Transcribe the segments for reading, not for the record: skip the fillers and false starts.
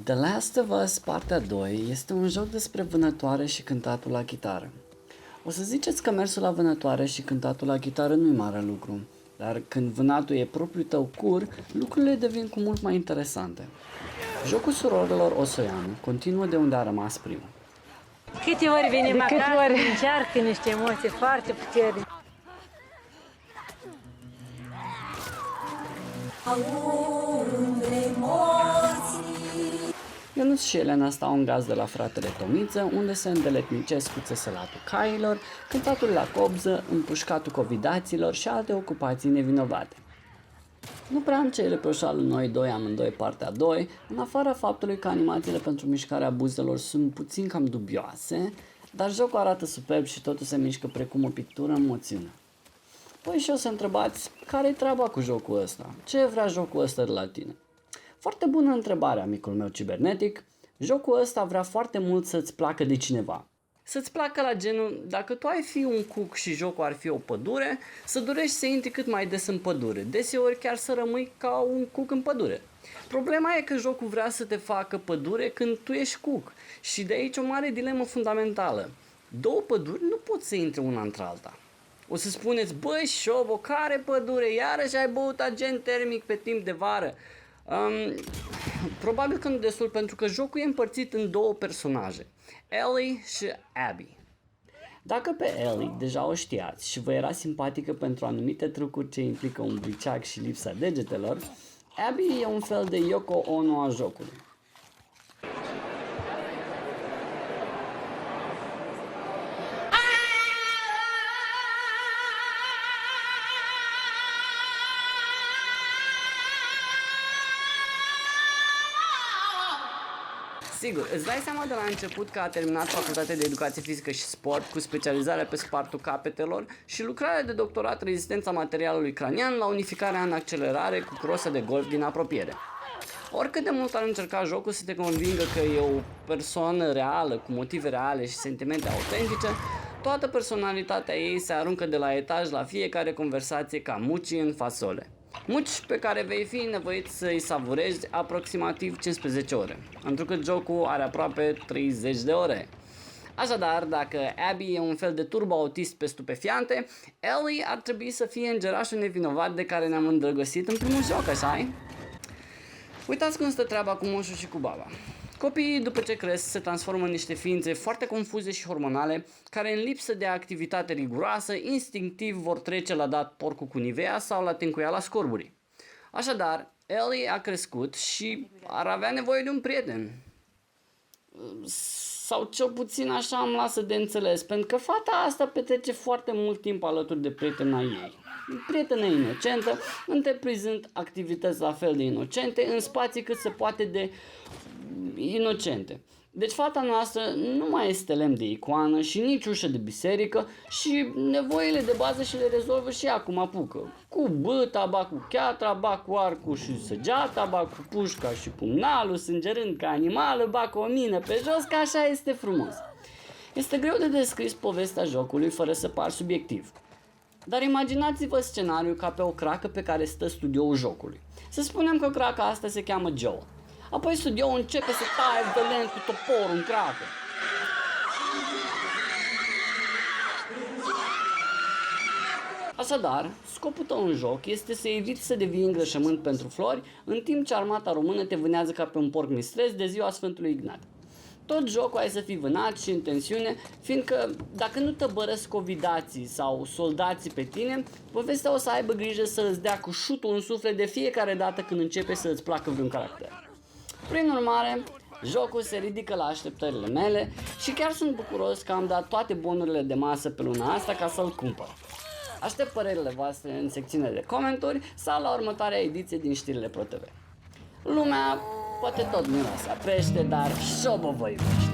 The Last of Us Partea 2 este un joc despre vânătoare și cântatul la chitară. O să ziceți că mersul la vânătoare și cântatul la chitară nu-i mare lucru, dar când vânatul e propriul tău cur, lucrurile devin cu mult mai interesante. Jocul surorilor Osoianu continuă de unde a rămas primul. Câte ori venim acasă, încearcă niște emoții foarte puternice. Ionuț și Elena stau în gaz de la fratele Tomiță, unde se îndeletnicesc cu țesălatul cailor, cântatul la cobză, împușcatul covidaților și alte ocupații nevinovate. Nu prea am ce reproșa lui noi doi amândoi partea 2, în afara faptului că animațiile pentru mișcarea buzelor sunt puțin cam dubioase, dar jocul arată superb și totul se mișcă precum o pictură în moțiune. Păi și o să întrebați, care-i treaba cu jocul ăsta? Ce vrea jocul ăsta de la tine? Foarte bună întrebare, amicul meu cibernetic. Jocul ăsta vrea foarte mult să-ți placă de cineva. Să-ți placă la genul, dacă tu ai fi un cuc și jocul ar fi o pădure, să dorești să intri cât mai des în pădure, deseori chiar să rămâi ca un cuc în pădure. Problema e că jocul vrea să te facă pădure când tu ești cuc și de aici o mare dilemă fundamentală. Două păduri nu pot să intre una între alta. O să spuneți, băi șobo, care pădure, iarăși ai băut agent termic pe timp de vară. Probabil că nu destul, pentru că jocul e împărțit în două personaje, Ellie și Abby. Dacă pe Ellie deja o știați și vă era simpatică pentru anumite trucuri ce implică un briceag și lipsa degetelor, Abby e un fel de Yoko Ono a jocului. Sigur, îți dai seama de la început că a terminat facultatea de educație fizică și sport cu specializarea pe spartul capetelor și lucrarea de doctorat rezistența materialului cranian la unificarea în accelerare cu crosă de golf din apropiere. Oricât de mult ar încerca jocul să te convingă că e o persoană reală, cu motive reale și sentimente autentice, toată personalitatea ei se aruncă de la etaj la fiecare conversație ca muci în fasole. Muci pe care vei fi nevoit să-i savurezi aproximativ 15 ore, întrucât jocul are aproape 30 de ore. Așadar, dacă Abby e un fel de turbo-autist pe stupefiante, Ellie ar trebui să fie îngerașul nevinovat de care ne-am îndrăgostit în primul joc, așa-i? Uitați cum stă treaba cu moșul și cu baba. Copiii, după ce cresc, se transformă în niște ființe foarte confuze și hormonale, care în lipsă de activitate riguroasă, instinctiv vor trece la dat porcul cu Nivea sau la tencuiala scorburii. Așadar, Ellie a crescut și ar avea nevoie de un prieten. Sau cel puțin așa îmi lasă de înțeles, pentru că fata asta petrece foarte mult timp alături de prietena ei. Prietenă inocentă, întreprinzând activități la fel de inocente în spații cât se poate de inocente. Deci fata noastră nu mai este lemn de icoană și nici ușă de biserică și nevoile de bază și le rezolvă și ea cum apucă. Cu bâta, ba cu cheatra, ba cu arcul și săgeata, ba cu pușca și pumnalul, sângerând ca animală, ba cu o mină pe jos, că așa este frumos. Este greu de descris povestea jocului fără să par subiectiv. Dar imaginați-vă scenariul ca pe o cracă pe care stă studioul jocului. Să spunem că craca asta se cheamă Joel. Apoi studioul începe să taie violent cu toporul în cracă. Așadar, scopul tău în joc este să eviți să devii îngrășământ pentru flori, în timp ce armata română te vânează ca pe un porc mistreț de ziua Sfântului Ignat. Tot jocul ai să fii vânat și în tensiune, fiindcă dacă nu tăbărăsc covidații sau soldații pe tine, povestea o să aibă grijă să îți dea cu șutul în suflet de fiecare dată când începe să îți placă vreun caracter. Prin urmare, jocul se ridică la așteptările mele și chiar sunt bucuros că am dat toate bonurile de masă pe luna asta ca să-l cumpăr. Aștept părerile voastre în secțiunea de comentarii sau la următoarea ediție din Știrile ProTV. Lumea poate tot miroase a pește, dar șobo vă iubește.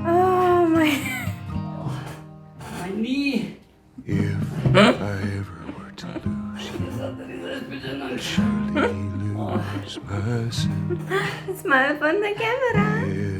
Oh, my... If I ever were to lose you, I'd surely lose myself. Smile on the camera.